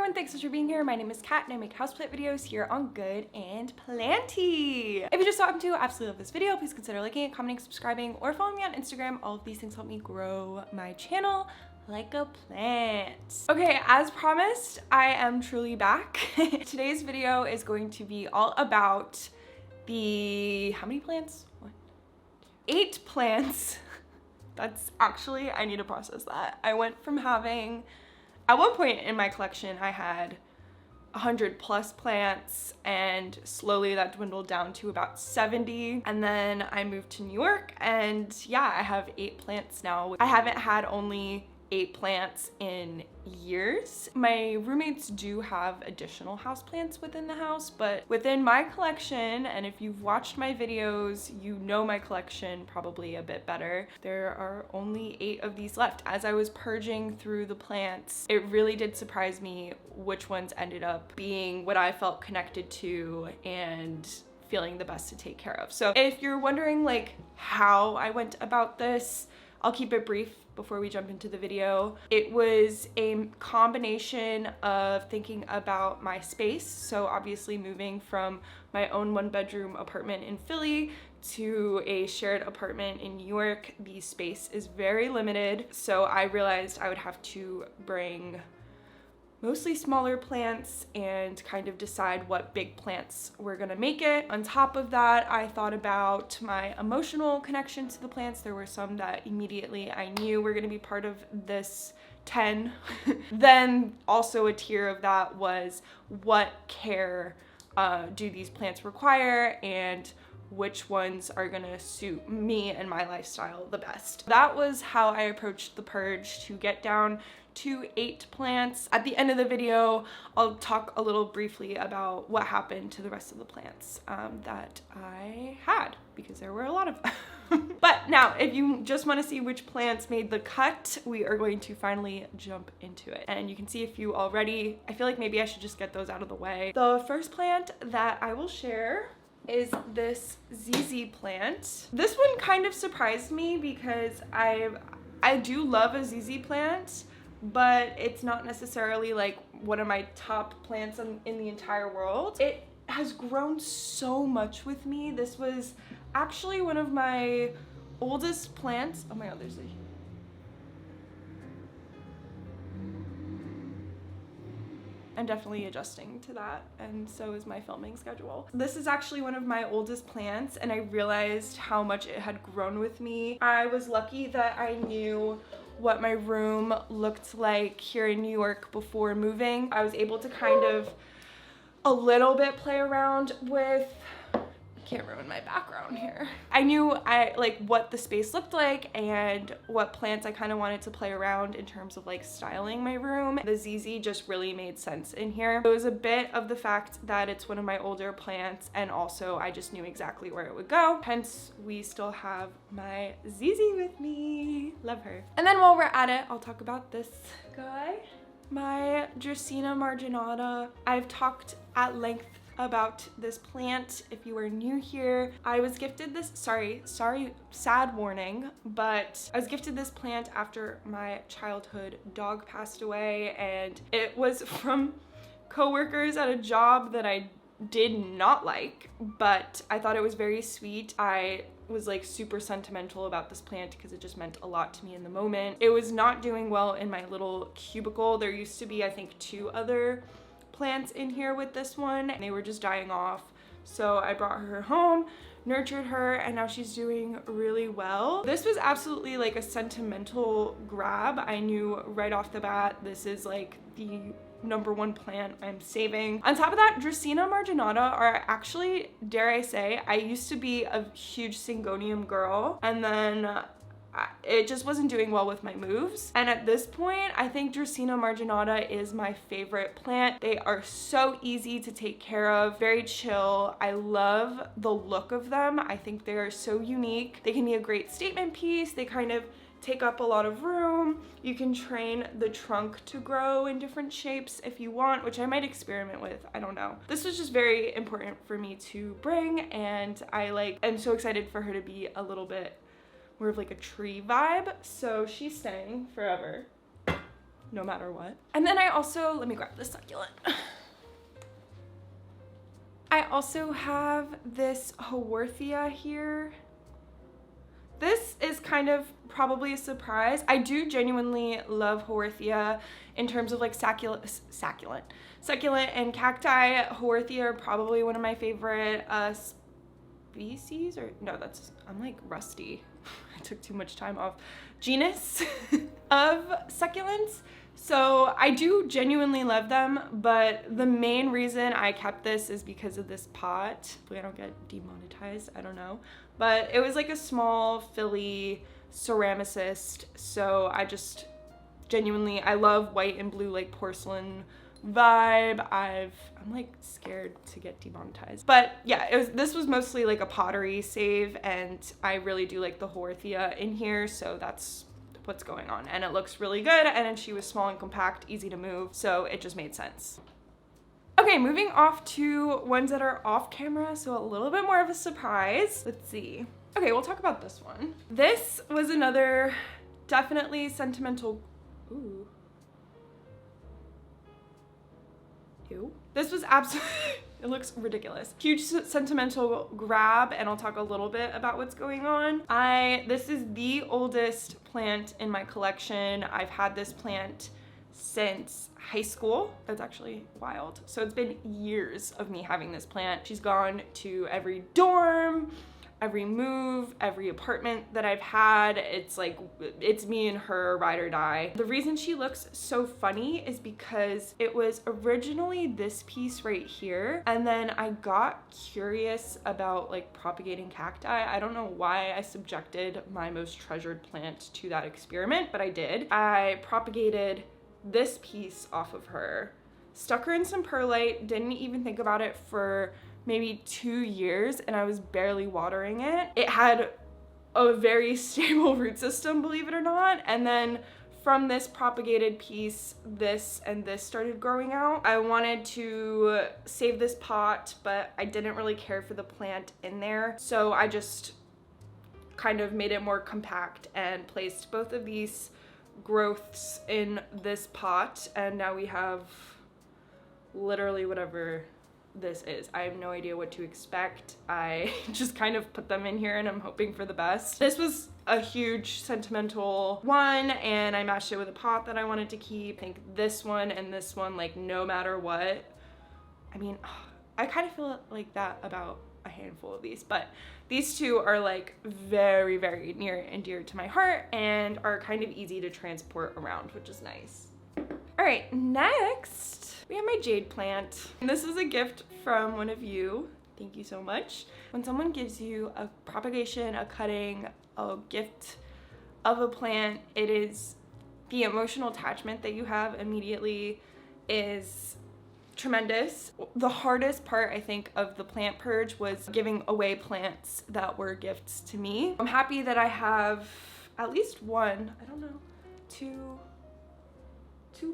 everyone, thanks so much for being here. My name is Kat and I make houseplant videos here on Good and Planty. If you just happened to absolutely love this video, please consider liking it, commenting, subscribing, or following me on Instagram. All of these things help me grow my channel like a plant. Okay, as promised, I am truly back. Today's video is going to be all about the, how many plants? What? 8 plants. That's actually, I need to process that. I went from having, at one point in my collection, I had 100 plus plants, and slowly that dwindled down to about 70. And then I moved to New York, and yeah, I have 8 plants now. I haven't had only 8 plants in years. My roommates do have additional houseplants within the house, but within my collection, and if you've watched my videos, you know my collection probably a bit better, there are only 8 of these left. As I was purging through the plants, it really did surprise me which ones ended up being what I felt connected to and feeling the best to take care of. So if you're wondering like how I went about this, I'll keep it brief before we jump into the video. It was a combination of thinking about my space. So obviously moving from my own 1-bedroom apartment in Philly to a shared apartment in New York, the space is very limited. So I realized I would have to bring mostly smaller plants and kind of decide what big plants were gonna make it. On top of that, I thought about my emotional connection to the plants. There were some that immediately I knew were gonna be part of this 10. Then also a tier of that was what care do these plants require and which ones are gonna suit me and my lifestyle the best. That was how I approached the purge, to get down to 8 plants. At the end of the video, I'll talk a little briefly about what happened to the rest of the plants that I had, because there were a lot of them. But now, if you just want to see which plants made the cut, we are going to finally jump into it. And you can see a few already. I feel like maybe I should just get those out of the way. The first plant that I will share is this ZZ plant. This one kind of surprised me because I do love a ZZ plant, but it's not necessarily like one of my top plants in the entire world. It has grown so much with me. This was actually one of my oldest plants. Oh my god, there's a... I'm definitely adjusting to that, and so is my filming schedule. This is actually one of my oldest plants, and I realized how much it had grown with me. I was lucky that I knew what my room looked like here in New York before moving. I was able to kind of a little bit play around with, can't ruin my background here. I knew what the space looked like and what plants I kind of wanted to play around in terms of like styling my room. The ZZ just really made sense in here. It was a bit of the fact that it's one of my older plants, and also I just knew exactly where it would go. Hence, we still have my ZZ with me. Love her. And then while we're at it, I'll talk about this guy. My Dracaena marginata. I've talked at length about this plant. If you are new here, I was gifted this, sorry, sad warning, but I was gifted this plant after my childhood dog passed away, and it was from coworkers at a job that I did not like, but I thought it was very sweet. I was like super sentimental about this plant because it just meant a lot to me in the moment. It was not doing well in my little cubicle. There used to be, I think, 2 other plants in here with this one, and they were just dying off. So I brought her home, nurtured her, and now she's doing really well. This was absolutely like a sentimental grab. I knew right off the bat, this is like the #1 plant I'm saving. On top of that, Dracaena marginata are actually, dare I say, I used to be a huge Syngonium girl, and then it just wasn't doing well with my moves. And at this point, I think Dracaena marginata is my favorite plant. They are so easy to take care of, very chill. I love the look of them. I think they are so unique. They can be a great statement piece. They kind of take up a lot of room. You can train the trunk to grow in different shapes if you want, which I might experiment with, I don't know. This was just very important for me to bring, and I'm so excited for her to be a little bit more of like a tree vibe. So she's staying forever. no matter what. And then I also, let me grab this succulent. I also have this Haworthia here. This is kind of probably a surprise. I do genuinely love Haworthia in terms of like succulent and cacti. Haworthia are probably one of my favorite species, or no, that's, I'm like rusty. I took too much time off. Genus of succulents. So I do genuinely love them, but the main reason I kept this is because of this pot. Hopefully I don't get demonetized, I don't know. But it was like a small Philly ceramicist, so I just genuinely, I love white and blue like porcelain vibe. I'm like scared to get demonetized. But yeah, this was mostly like a pottery save, and I really do like the Haworthia in here, so that's what's going on. And it looks really good, and she was small and compact, easy to move, so it just made sense. Okay, moving off to ones that are off camera, so a little bit more of a surprise. Let's see. Okay, we'll talk about this one. This was another definitely sentimental, ooh. Ew. This was absolutely, it looks ridiculous. Huge sentimental grab, and I'll talk a little bit about what's going on. This is the oldest plant in my collection. I've had this plant since high school. That's actually wild. So it's been years of me having this plant. She's gone to every dorm, every move, every apartment that I've had. It's like, it's me and her, ride or die. The reason she looks so funny is because it was originally this piece right here, and then I got curious about like propagating cacti. I don't know why I subjected my most treasured plant to that experiment, but I did. I propagated this piece off of her, stuck her in some perlite, didn't even think about it for maybe 2 years, and I was barely watering it. It had a very stable root system, believe it or not. And then from this propagated piece, this and this started growing out. I wanted to save this pot, but I didn't really care for the plant in there. So I just kind of made it more compact and placed both of these growths in this pot. And now we have literally whatever this is. I have no idea what to expect. I just kind of put them in here and I'm hoping for the best. This was a huge sentimental one, and I matched it with a pot that I wanted to keep. I think this one and this one, like no matter what. I mean, I kind of feel like that about a handful of these, but these two are like very, very near and dear to my heart and are kind of easy to transport around, which is nice. All right, next we have my jade plant. And this is a gift from one of you. Thank you so much. When someone gives you a propagation, a cutting, a gift of a plant, it is the emotional attachment that you have immediately is tremendous. The hardest part, I think, of the plant purge was giving away plants that were gifts to me. I'm happy that I have at least one, I don't know, two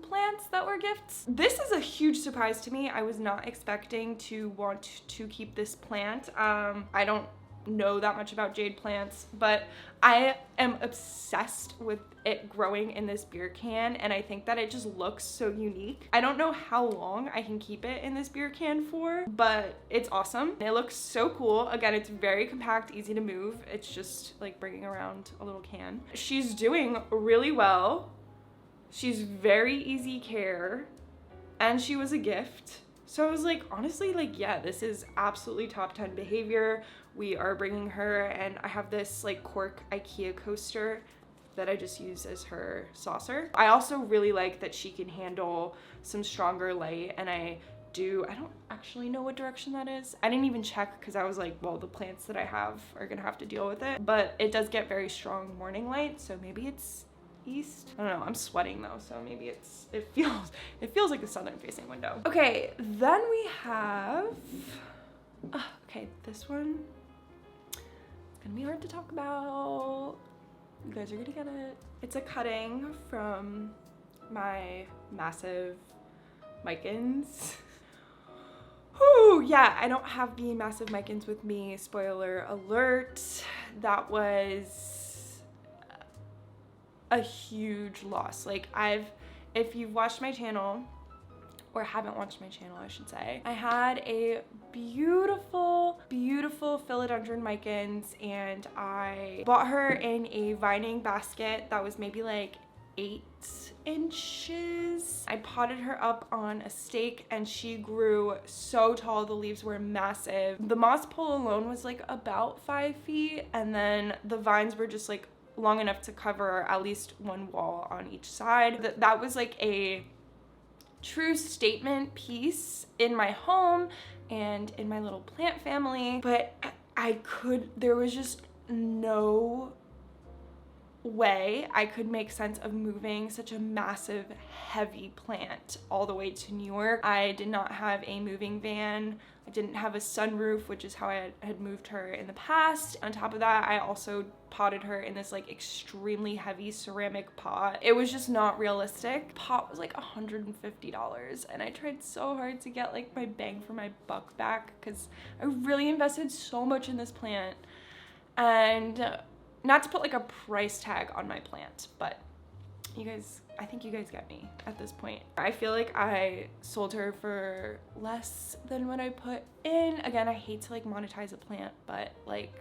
plants that were gifts. This is a huge surprise to me. I was not expecting to want to keep this plant. I don't know that much about jade plants, but I am obsessed with it growing in this beer can, and I think that it just looks so unique. I don't know how long I can keep it in this beer can for, but it's awesome. It looks so cool. Again, it's very compact, easy to move. It's just like bringing around a little can. She's doing really well. She's very easy care, and she was a gift. So I was like, honestly, like, yeah, this is absolutely top 10 behavior. We are bringing her, and I have this like cork IKEA coaster that I just use as her saucer. I also really like that she can handle some stronger light, and I don't actually know what direction that is. I didn't even check because I was like, well, the plants that I have are gonna have to deal with it. But it does get very strong morning light, so maybe it's east. I don't know, I'm sweating though, so maybe it feels like a southern facing window. Okay, then we have, okay, this one, it's gonna be hard to talk about. You guys are gonna get it. It's a cutting from my massive Micans. Whew, yeah, I don't have the massive Micans with me, spoiler alert. That was a huge loss. Like, I've if you've watched my channel, or haven't watched my channel, I should say, I had a beautiful, beautiful philodendron micans, and I bought her in a vining basket that was maybe like 8 inches. I potted her up on a stake and she grew so tall. The leaves were massive. The moss pole alone was like about 5 feet, and then the vines were just like long enough to cover at least one wall on each side. That was like a true statement piece in my home and in my little plant family. But there was just no way I could make sense of moving such a massive, heavy plant all the way to New York. I did not have a moving van. I didn't have a sunroof, which is how I had moved her in the past. On top of that, I also potted her in this like extremely heavy ceramic pot. It was just not realistic. Pot was like $150, and I tried so hard to get like my bang for my buck back because I really invested so much in this plant. And not to put like a price tag on my plant, but you guys, I think you guys get me at this point. I feel like I sold her for less than what I put in. Again, I hate to like monetize a plant, but like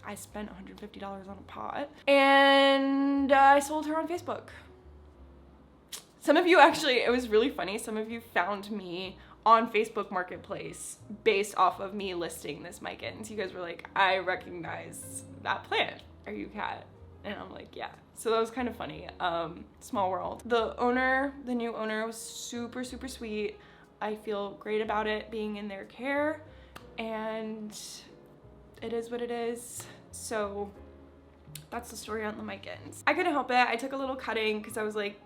I spent $150 on a pot, and I sold her on Facebook. Some of you actually, it was really funny, some of you found me on Facebook Marketplace based off of me listing this micans. You guys were like, I recognize that plant. Are you Kat? And I'm like, yeah. So that was kind of funny. Small world. The new owner was super, super sweet. I feel great about it being in their care, and it is what it is. So that's the story on the micans. I couldn't help it. I took a little cutting because I was like,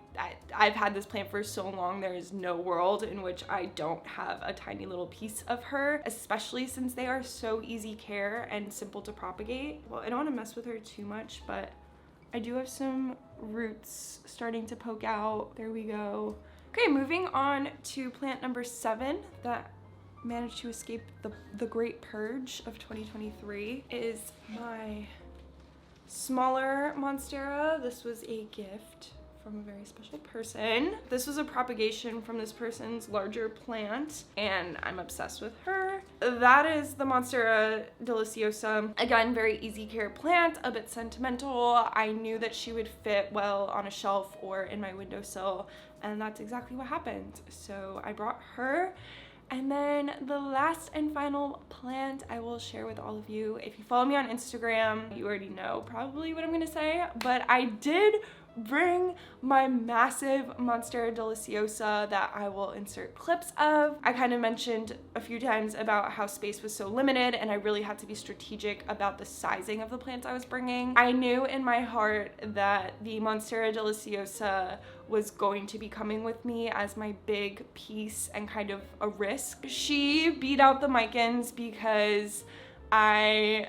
I've had this plant for so long, there is no world in which I don't have a tiny little piece of her, especially since they are so easy care and simple to propagate. Well, I don't want to mess with her too much, but I do have some roots starting to poke out. There we go. Okay, moving on to plant number 7 that managed to escape the great purge of 2023 is my smaller monstera. This was a gift from a very special person. This was a propagation from this person's larger plant, and I'm obsessed with her. That is the Monstera deliciosa. Again, very easy care plant, a bit sentimental. I knew that she would fit well on a shelf or in my windowsill, and that's exactly what happened. So I brought her. And then the last and final plant I will share with all of you. If you follow me on Instagram, you already know probably what I'm gonna say, but I did bring my massive Monstera deliciosa that I will insert clips of. I kind of mentioned a few times about how space was so limited, and I really had to be strategic about the sizing of the plants I was bringing. I knew in my heart that the Monstera deliciosa was going to be coming with me as my big piece and kind of a risk. She beat out the micans because it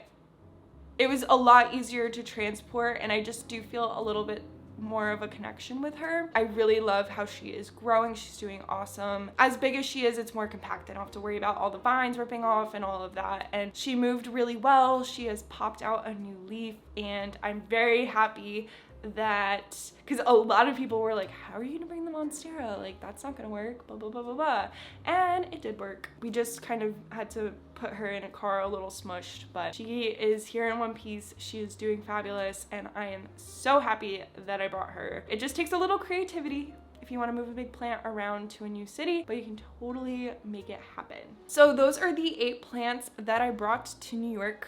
was a lot easier to transport, and I just do feel a little bit more of a connection with her. I really love how she is growing. She's doing awesome. As big as she is, it's more compact. I don't have to worry about all the vines ripping off and all of that. And she moved really well. She has popped out a new leaf, and I'm very happy that, because a lot of people were like, how are you gonna bring the monstera? Like, that's not gonna work, blah, blah, blah, blah, blah. And it did work. We just kind of had to put her in a car a little smushed, but she is here in one piece. She is doing fabulous, and I am so happy that I brought her. It just takes a little creativity if you want to move a big plant around to a new city, but you can totally make it happen. So those are the 8 plants that I brought to New York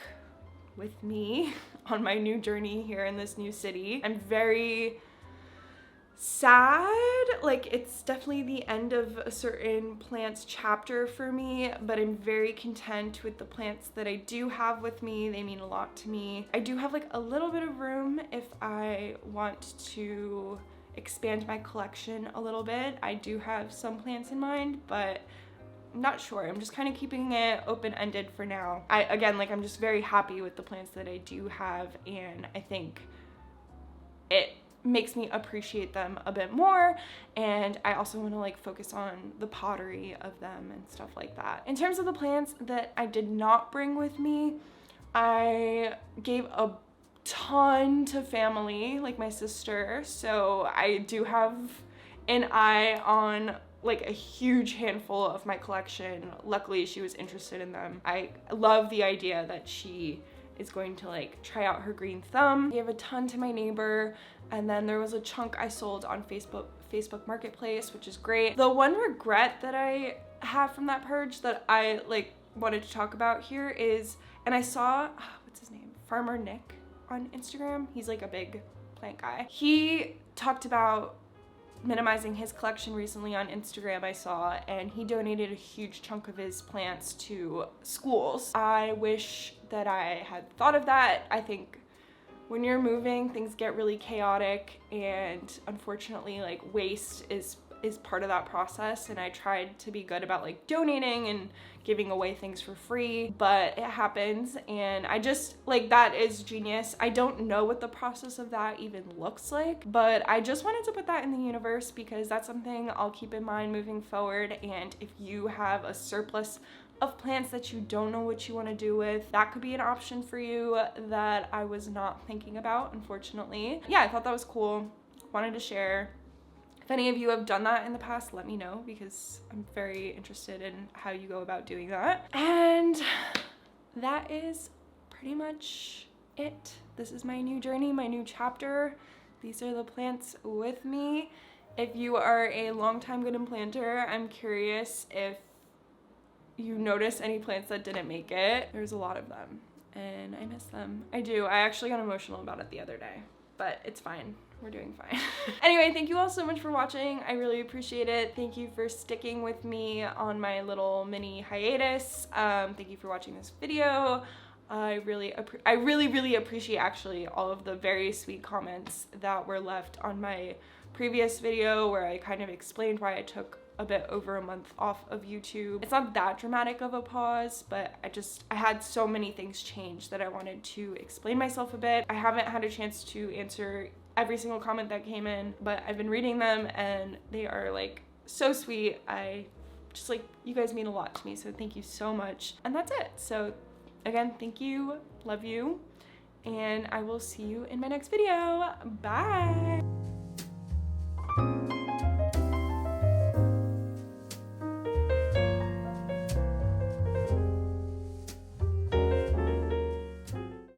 with me on my new journey here in this new city. I'm very sad. Like, it's definitely the end of a certain plants chapter for me, but I'm very content with the plants that I do have with me. They mean a lot to me. I do have like a little bit of room if I want to expand my collection a little bit. I do have some plants in mind, but I'm not sure. I'm just kind of keeping it open-ended for now. I'm just very happy with the plants that I do have, and I think it makes me appreciate them a bit more, and I also want to like focus on the pottery of them and stuff like that. In terms of the plants that I did not bring with me, I gave a ton to family, like my sister, so I do have an eye on like a huge handful of my collection. Luckily, she was interested in them. I love the idea that she is going to like try out her green thumb. I gave a ton to my neighbor, and then there was a chunk I sold on Facebook Marketplace, which is great. The one regret that I have from that purge that I like wanted to talk about here is, and I saw, what's his name? Farmer Nick on Instagram. He's like a big plant guy. He talked about minimizing his collection recently on Instagram, I saw, and he donated a huge chunk of his plants to schools. I wish that I had thought of that. I think when you're moving, things get really chaotic, and unfortunately like waste is part of that process, and I tried to be good about like donating and giving away things for free, but it happens, and I just like, that is genius. I don't know what the process of that even looks like, but I just wanted to put that in the universe because that's something I'll keep in mind moving forward. And if you have a surplus of plants that you don't know what you want to do with, that could be an option for you that I was not thinking about, unfortunately. Yeah, I thought that was cool. Wanted to share. If any of you have done that in the past, let me know because I'm very interested in how you go about doing that. And that is pretty much it. This is my new journey, my new chapter. These are the plants with me. If you are a longtime Good and planter, I'm curious if you notice any plants that didn't make it. There's a lot of them and I miss them. I do. I actually got emotional about it the other day, but it's fine. We're doing fine. Anyway, thank you all so much for watching. I really appreciate it. Thank you for sticking with me on my little mini hiatus. Thank you for watching this video. I really appreciate actually all of the very sweet comments that were left on my previous video where I kind of explained why I took a bit over a month off of YouTube. It's not that dramatic of a pause, but I had so many things change that I wanted to explain myself a bit. I haven't had a chance to answer every single comment that came in, but I've been reading them and they are like so sweet. I just like, you guys mean a lot to me, so thank you so much. And that's it. So again, thank you, love you, and I will see you in my next video. Bye.